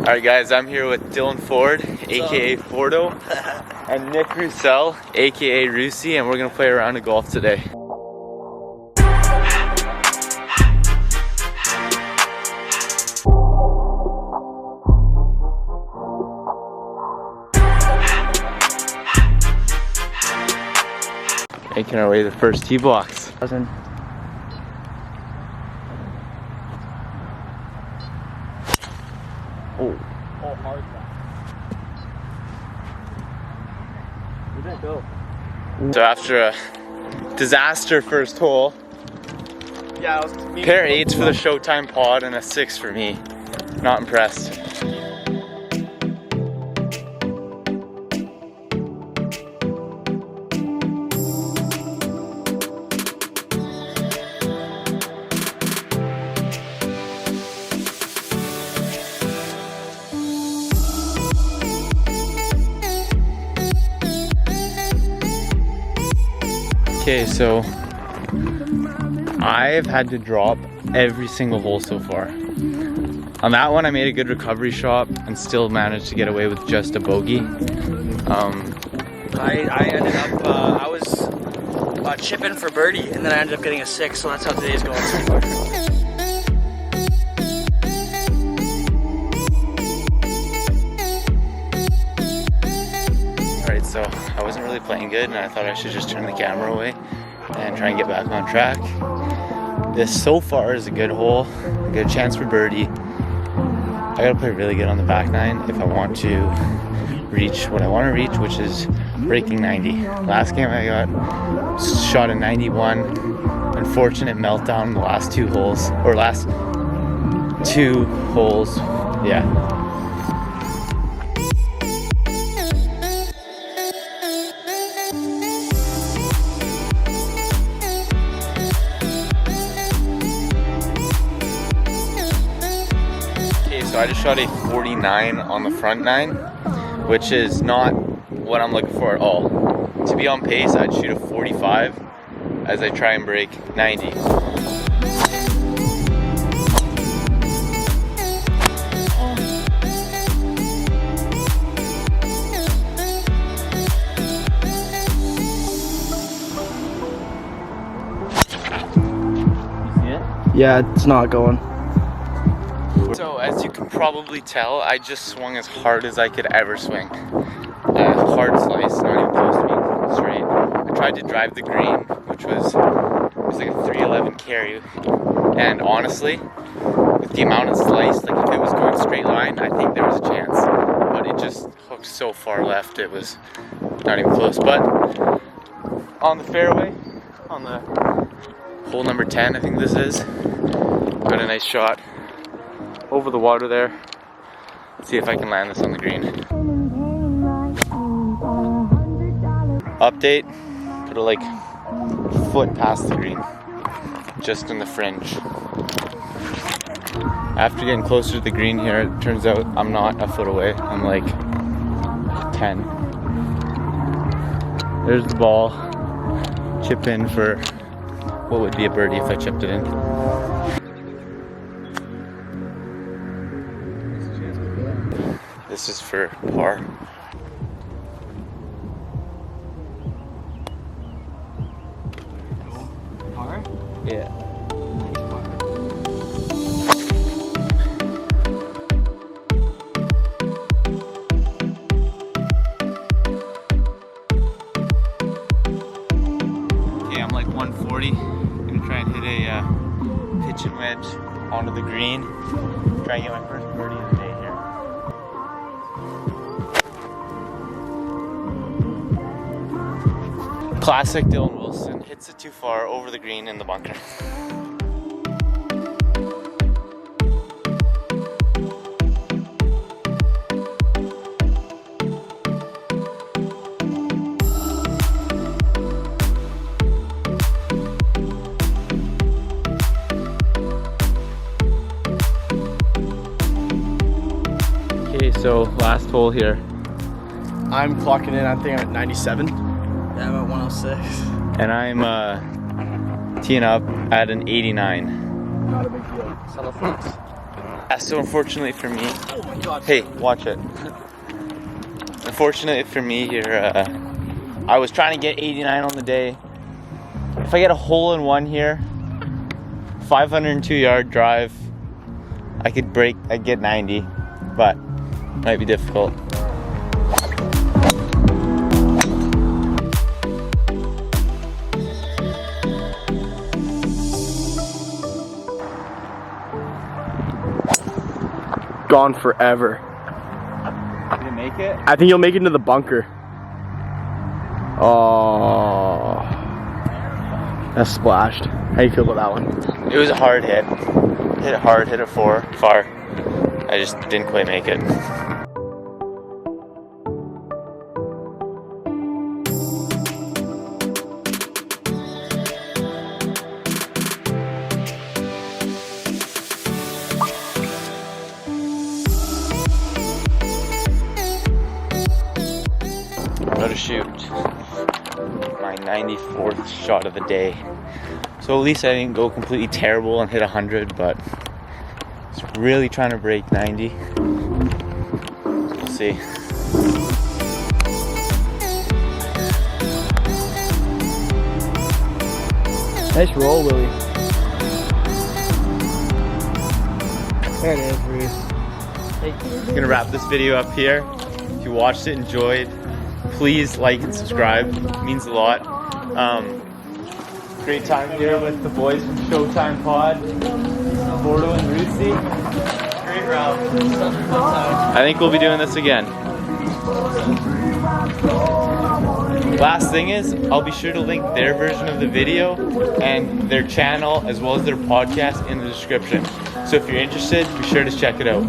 Alright guys, I'm here with Dylan Ford, aka Fordo, and Nick Roussel, aka Rousy, and we're gonna play a round of golf today. Making our way to the first tee box. Oh, hard left. Where'd that go? So after a disaster first hole, pair 8s for the Showtime Pod and a 6 for me. Not impressed. Okay, so I've had to drop every single hole so far. On that one, I made a good recovery shot and still managed to get away with just a bogey. I ended up, I was chipping for birdie, and then I ended up getting a 6, so that's how today's going so far. Alright, so I wasn't really playing good and I thought I should just turn the camera away and try and get back on track. This so far is a good hole, a good chance for birdie. I gotta play really good on the back nine if I want to reach what I want to reach, which is breaking 90. Last game I got shot a 91. Unfortunate meltdown in the last 2 holes, or last 2 holes, yeah. So I just shot a 49 on the front 9, which is not what I'm looking for at all. To be on pace, I'd shoot a 45 as I try and break 90. You see it? Yeah, it's not going. So as you can probably tell, I just swung as hard as I could ever swing. Hard slice, not even close to being straight. I tried to drive the green, which was like a 311 carry. And honestly, with the amount of slice, like if it was going straight line, I think there was a chance. But it just hooked so far left, it was not even close. But on the fairway, on the hole number 10, I think this is, got a nice shot over the water there. Let's see if I can land this on the green. Update, put it like a foot past the green, just in the fringe. After getting closer to the green here, it turns out I'm not a foot away, I'm like 10. There's the ball, chip in for what would be a birdie if I chipped it in. This is for par. Par? Yeah. Okay, I'm like 140. Gonna try and hit a pitch and wedge onto the green. Try and get my first birdie of the day here. Classic Dylan Wilson, hits it too far over the green in the bunker. Okay, so last hole here. I'm clocking in, I think I'm at 97. Yeah, I'm at 106. And I'm teeing up at an 89. Not a big deal. Settle flex. So unfortunately for me, Oh my god. hey, watch it. Unfortunately for me here, I was trying to get 89 on the day. If I get a hole in one here, 502 yard drive, I'd get 90, but might be difficult. Gone forever. Did it make it? I think you'll make it into the bunker. Oh, that's splashed. How do you feel about that one? It was a hard hit. Hit it hard, hit it far. I just didn't quite make it. About to shoot my 94th shot of the day. So at least I didn't go completely terrible and hit 100, but it's really trying to break 90. We'll see. Nice roll, Willie. There it is, Reese. I'm gonna wrap this video up here. If you watched it, enjoyed, please like and subscribe. It means a lot. Great time here with the boys from Showtime Pod, Fordo and Rousy. Great route. I think we'll be doing this again. Last thing is, I'll be sure to link their version of the video and their channel as well as their podcast in the description. So if you're interested, be sure to check it out.